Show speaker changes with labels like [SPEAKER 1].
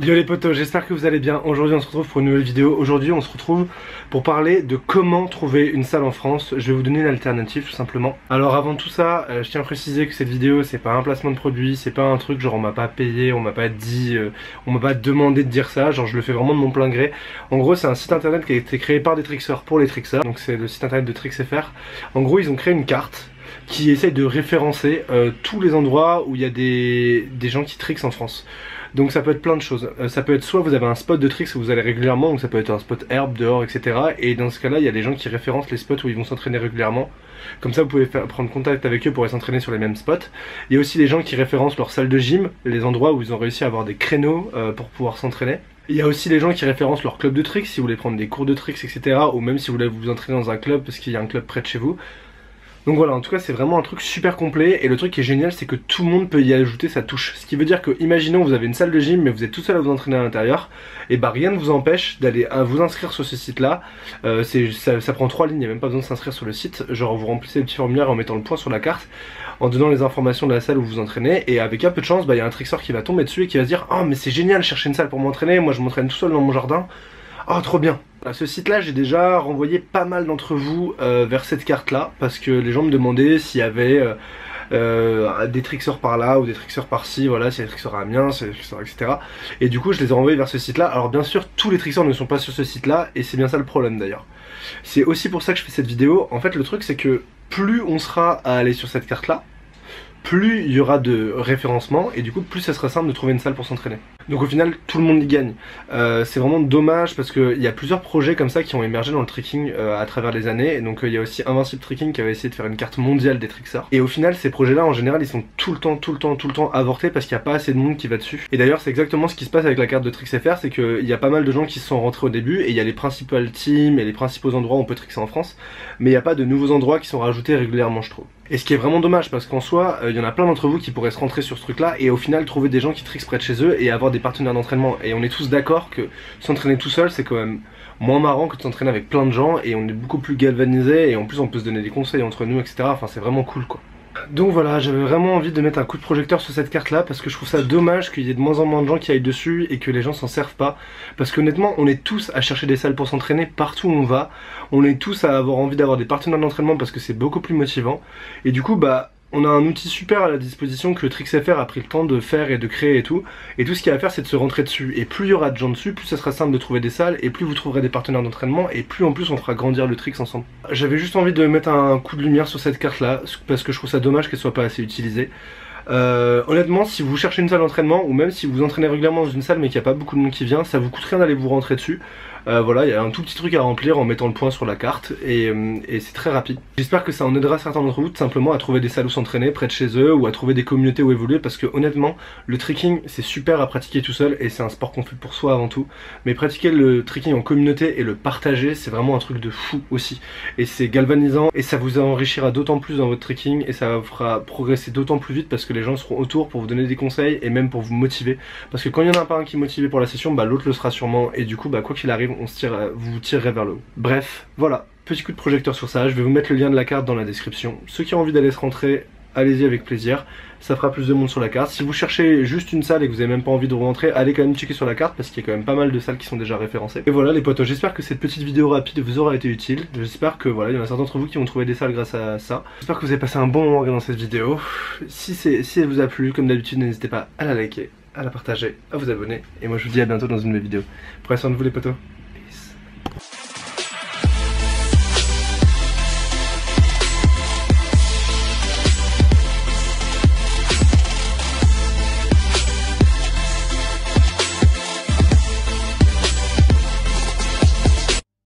[SPEAKER 1] Yo les potos, j'espère que vous allez bien. Aujourd'hui on se retrouve pour une nouvelle vidéo. Aujourd'hui on se retrouve pour parler de comment trouver une salle en France. Je vais vous donner une alternative tout simplement. Alors avant tout ça, je tiens à préciser que cette vidéo c'est pas un placement de produit, c'est pas un truc genre on m'a pas payé, on m'a pas dit, on m'a pas demandé de dire ça, genre je le fais vraiment de mon plein gré. En gros c'est un site internet qui a été créé par des trickseurs pour les trickseurs, donc c'est le site internet de TricksFR. En gros ils ont créé une carte qui essaye de référencer tous les endroits où il y a des gens qui tricksent en France. Donc ça peut être plein de choses, ça peut être soit vous avez un spot de tricks où vous allez régulièrement, donc ça peut être un spot herbe dehors etc. Et dans ce cas là il y a des gens qui référencent les spots où ils vont s'entraîner régulièrement. Comme ça vous pouvez prendre contact avec eux pour aller s'entraîner sur les mêmes spots. Il y a aussi des gens qui référencent leur salle de gym, les endroits où ils ont réussi à avoir des créneaux pour pouvoir s'entraîner. Il y a aussi les gens qui référencent leur club de tricks, si vous voulez prendre des cours de tricks etc. Ou même si vous voulez vous entraîner dans un club parce qu'il y a un club près de chez vous. Donc voilà, en tout cas c'est vraiment un truc super complet et le truc qui est génial c'est que tout le monde peut y ajouter sa touche. Ce qui veut dire que, imaginons vous avez une salle de gym mais vous êtes tout seul à vous entraîner à l'intérieur, et bah rien ne vous empêche d'aller vous inscrire sur ce site là. Ça prend 3 lignes, il n'y a même pas besoin de s'inscrire sur le site. Genre vous remplissez le petit formulaire en mettant le point sur la carte, en donnant les informations de la salle où vous vous entraînez, et avec un peu de chance, bah il y a un trickseur qui va tomber dessus et qui va se dire « Oh mais c'est génial, chercher une salle pour m'entraîner, moi je m'entraîne tout seul dans mon jardin. Oh trop bien !» À ce site là j'ai déjà renvoyé pas mal d'entre vous vers cette carte là, parce que les gens me demandaient s'il y avait des trickseurs par là ou des trickseurs par ci, voilà, s'il y a des trickseurs à Amiens, s'il y a des trickseurs etc. Et du coup je les ai renvoyés vers ce site là. Alors bien sûr tous les trickseurs ne sont pas sur ce site là, et c'est bien ça le problème d'ailleurs. C'est aussi pour ça que je fais cette vidéo. En fait le truc c'est que plus on sera à aller sur cette carte là, plus il y aura de référencement et du coup plus ça sera simple de trouver une salle pour s'entraîner. Donc au final tout le monde y gagne. C'est vraiment dommage parce qu'il y a plusieurs projets comme ça qui ont émergé dans le tricking à travers les années. Et donc il y a aussi Invincible Tricking qui avait essayé de faire une carte mondiale des trickseurs. Et au final ces projets là en général ils sont tout le temps avortés parce qu'il n'y a pas assez de monde qui va dessus. Et d'ailleurs c'est exactement ce qui se passe avec la carte de TricksFR, c'est qu'il y a pas mal de gens qui se sont rentrés au début et il y a les principales teams et les principaux endroits où on peut trickser en France, mais il n'y a pas de nouveaux endroits qui sont rajoutés régulièrement je trouve. Et ce qui est vraiment dommage parce qu'en soi, il y en a plein d'entre vous qui pourraient se rentrer sur ce truc là et au final trouver des gens qui tricksent près de chez eux et avoir des partenaires d'entraînement. Et on est tous d'accord que s'entraîner tout seul c'est quand même moins marrant que de s'entraîner avec plein de gens, et on est beaucoup plus galvanisé et en plus on peut se donner des conseils entre nous etc. Enfin c'est vraiment cool quoi. Donc voilà, j'avais vraiment envie de mettre un coup de projecteur sur cette carte là parce que je trouve ça dommage qu'il y ait de moins en moins de gens qui aillent dessus et que les gens s'en servent pas. Parce qu'honnêtement on est tous à chercher des salles pour s'entraîner partout où on va. On est tous à avoir envie d'avoir des partenaires d'entraînement parce que c'est beaucoup plus motivant. Et du coup bah on a un outil super à la disposition que TricksFR a pris le temps de faire et de créer et tout ce qu'il y a à faire c'est de se rentrer dessus. Et plus il y aura de gens dessus, plus ça sera simple de trouver des salles, et plus vous trouverez des partenaires d'entraînement, et plus en plus on fera grandir le tricks ensemble. J'avais juste envie de mettre un coup de lumière sur cette carte là, parce que je trouve ça dommage qu'elle soit pas assez utilisée. Honnêtement si vous cherchez une salle d'entraînement, ou même si vous entraînez régulièrement dans une salle mais qu'il n'y a pas beaucoup de monde qui vient, ça vous coûte rien d'aller vous rentrer dessus. Voilà, il y a un tout petit truc à remplir en mettant le point sur la carte et c'est très rapide. J'espère que ça en aidera certains d'entre vous tout simplement à trouver des salles où s'entraîner près de chez eux, ou à trouver des communautés où évoluer, parce que honnêtement le tricking c'est super à pratiquer tout seul et c'est un sport qu'on fait pour soi avant tout, mais pratiquer le tricking en communauté et le partager c'est vraiment un truc de fou aussi, et c'est galvanisant et ça vous enrichira d'autant plus dans votre tricking et ça vous fera progresser d'autant plus vite parce que les gens seront autour pour vous donner des conseils et même pour vous motiver, parce que quand il y en a pas un qui est motivé pour la session, bah l'autre le sera sûrement, et du coup bah quoi qu'il arrive vous vous tirerez vers le haut. Bref, voilà, petit coup de projecteur sur ça. Je vais vous mettre le lien de la carte dans la description. Ceux qui ont envie d'aller se rentrer, allez-y avec plaisir, ça fera plus de monde sur la carte. Si vous cherchez juste une salle et que vous n'avez même pas envie de rentrer, allez quand même checker sur la carte parce qu'il y a quand même pas mal de salles qui sont déjà référencées. Et voilà les potos, j'espère que cette petite vidéo rapide vous aura été utile. J'espère que voilà, il y en a certains d'entre vous qui vont trouver des salles grâce à ça. J'espère que vous avez passé un bon moment en regardant cette vidéo. Si elle vous a plu, comme d'habitude, n'hésitez pas à la liker, à la partager, à vous abonner. Et moi je vous dis à bientôt dans une nouvelle vidéo. Prenez soin de vous les potos.